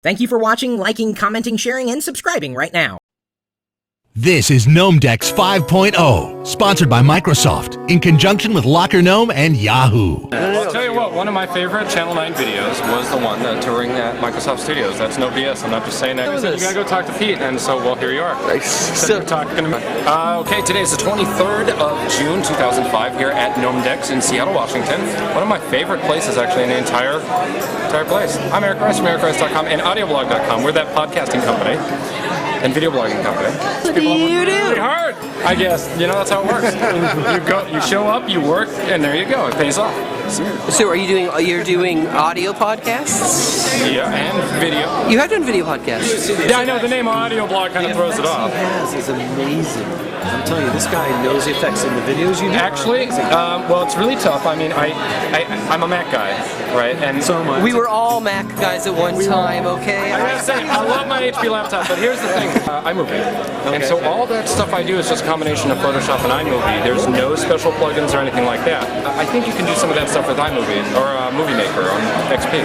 Thank you for watching, liking, commenting, sharing, and subscribing right now. This is Gnomedex 5.0, sponsored by Microsoft, in conjunction with Locker Gnome and Yahoo. I'll tell you what, one of my favorite Channel 9 videos was the one touring at Microsoft Studios. That's no BS, I'm not just saying that. He said, you gotta go talk to Pete, and so, well, here you are. Nice. So, talking to me. Okay, today is the 23rd of June, 2005, here at Gnomedex in Seattle, Washington. One of my favorite places, actually, in the entire place. I'm Eric Rice from ericrice.com and audioblog.com. We're that podcasting company and video blogging company. What do you do? Really hard, I guess. You know, that's how it works. You show up, you work, and there you go. It pays off. So you're doing audio podcasts? Yeah, and video. You have done video podcasts. Yeah, I know, the name audio blog kind of throws it off. Is amazing. I'm telling you, this guy knows the effects in the videos you do. Actually, well, it's really tough. I mean, I'm a Mac guy, right? And so am I. We were all Mac guys at one time, okay? I gotta say, I love my HP laptop, but here's the thing, iMovie. And so all that stuff I do is just a combination of Photoshop and iMovie. There's no special plugins or anything like that. I think you can do some of that stuff with iMovie or Movie Maker on XP.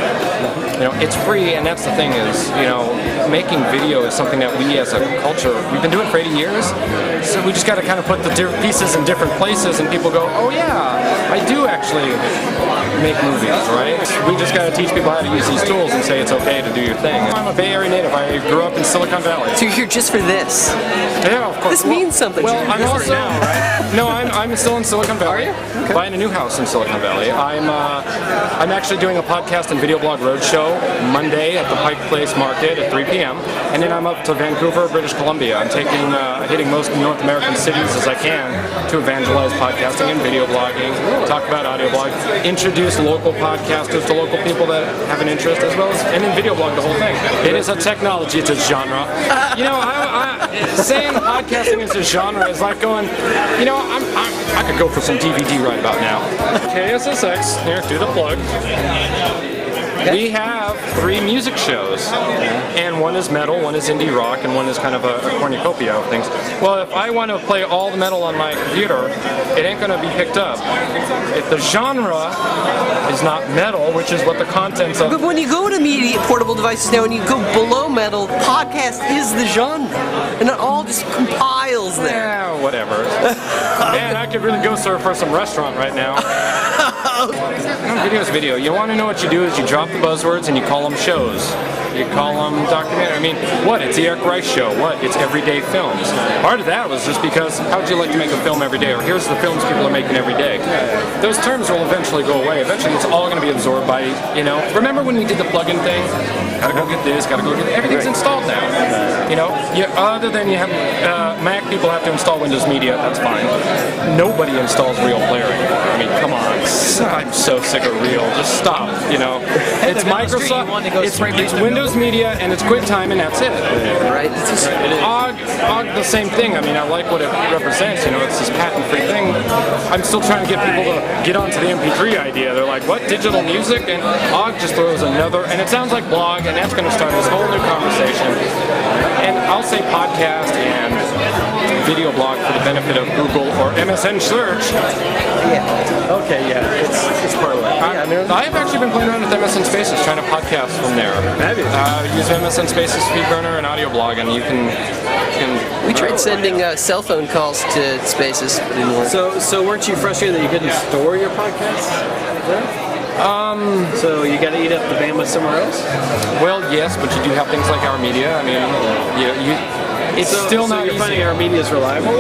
You know, it's free, and that's the thing is, you know, making video is something that we as a culture, we've been doing for 80 years, so we just got to kind of put the pieces in different places, and people go, oh yeah, I do actually make movies, right? We just got to teach people how to use these tools and say it's okay to do your thing. I'm a Bay Area native. I grew up in Silicon Valley. So you're here just for this? Yeah, of course. This means something. Well, I'm also now, right? No, I'm still in Silicon Valley. Are you? Okay. Buying a new house in Silicon Valley. I'm actually doing a podcast and video blog roadshow Monday at the Pike Place Market at 3 p.m. And then I'm up to Vancouver, British Columbia. I'm hitting most North American cities as I can to evangelize podcasting and video blogging, talk about audio blog, introduce local podcasters to local people that have an interest, as well as, and then video blog the whole thing. It is a technology, it's a genre. You know, saying podcasting is a genre is like going, you know, I could go for some DVD right about now. KSSX, here, do the plug. We have 3 music shows, and one is metal, one is indie rock, and one is kind of a cornucopia of things. Well, if I want to play all the metal on my computer, it ain't going to be picked up. If the genre is not metal, which is what the contents of... But when you go to media portable devices now and you go below metal, podcast is the genre, and it all just compiles there. Yeah, whatever. Man, I could really go serve for some restaurant right now. Video is video. You want to know what you do is you drop the buzzwords and you call them shows. You call them documentary. I mean, what? It's the Eric Rice Show. What? It's everyday films. Part of that was just because, how would you like to make a film every day? Or here's the films people are making every day. Those terms will eventually go away. Eventually it's all going to be absorbed by, you know, remember when we did the plugin thing? Gotta go get this, gotta go get that. Everything's installed now. You know, other than you have, Mac people have to install Windows Media, that's fine. Nobody installs Real Player anymore. I mean, come on. I'm so sick of Real. Just stop, you know. It's Microsoft, it's Windows Media, and it's QuickTime, and that's it. Right. OGG, the same thing. I mean, I like what it represents. You know, it's this patent-free thing. I'm still trying to get people to get onto the MP3 idea. They're like, what? Digital music? And OGG just throws another, and it sounds like blog, and that's going to start this whole new conversation. And I'll say podcast and video blog for the benefit of Google or MSN search. Yeah. Okay, yeah, it's part of that. I've actually been playing around with MSN Spaces, trying to podcast from there. Have you? Use MSN Spaces FeedBurner and audio blog, and you can we tried sending cell phone calls to Spaces, but it didn't work. So weren't you frustrated that you couldn't store your podcasts there? So you got to eat up the bandwidth somewhere else? Well, yes, but you do have things like Our Media. I mean, it's still not. So you're easy. finding Our Media is reliable?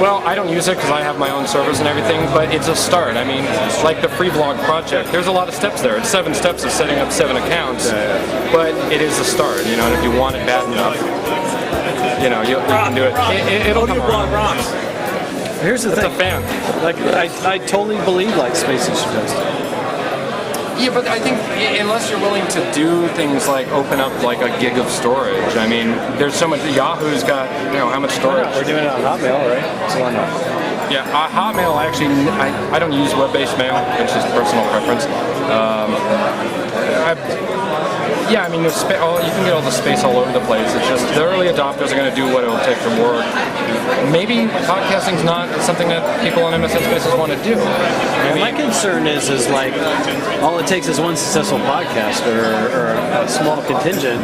Well, I don't use it because I have my own servers and everything, but it's a start. I mean, like the Free Blog project, there's a lot of steps there. It's 7 steps of setting up 7 accounts, but it is a start. You know, and if you want it bad enough, you know, you can do it. It'll come around. Rocks. Here's the thing. It's a fan. Like, I totally believe like Spaces should does. Yeah, but I think unless you're willing to do things like open up like a gig of storage, I mean, there's so much. Yahoo's got, you know, how much storage? We're doing it on Hotmail, right? So why not? Yeah, Hotmail actually, I don't use web-based mail, it's just personal preference. Yeah, I mean, you can get all the space all over the place. It's just the early adopters are going to do what it will take to work. Maybe podcasting's not something that people on MSN Spaces want to do. I mean, my concern is like all it takes is one successful podcast or a small contingent,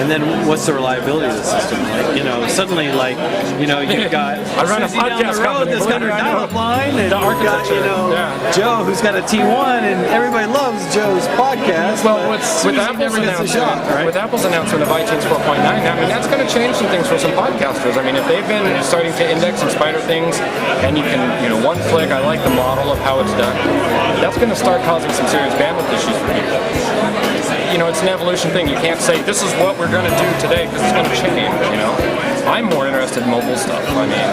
and then what's the reliability of the system? Like, suddenly you've got I run a Susie down podcast the road company, that's got her believe it or not. dial-up line, and The you've got architecture, Joe who's got a T1, and everybody loves Joe's podcast. Well, but with Susie Apple's never gets a shot, announcement, right? with Apple's announcement of iTunes 4.9, I mean that's going to change some things for some podcasters. I mean, if they've been starting to index and spider things, and you can, one click. I like the model of how it's done. That's going to start causing some serious bandwidth issues for people. It's an evolution thing. You can't say this is what we're going to do today because it's going to change. I'm more interested in mobile stuff. I mean,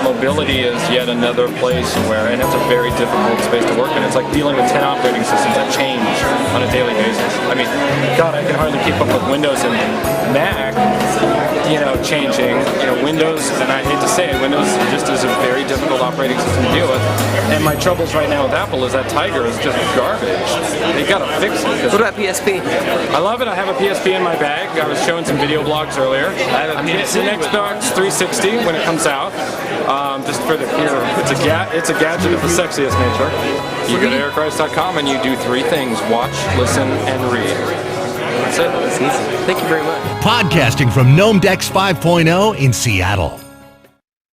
mobility is yet another place where, and it's a very difficult space to work in. It's like dealing with 10 operating systems that change on a daily basis. I mean, God, I can hardly keep up with Windows and Mac, changing. Windows, and I hate to say it, Windows just is a very difficult operating system to deal with. And my troubles right now with Apple is that Tiger is just garbage. They got to fix it. What about PSP? I love it. I have a PSP in my bag. I was showing some video blogs earlier. I'm getting an Xbox 360 when it comes out. Just for the pure, it's a gadget of the sexiest nature. You go to ericrice.com and you do 3 things: watch, listen, and read. That's it. It's easy. Thank you very much. Podcasting from Gnomedex 5.0 in Seattle.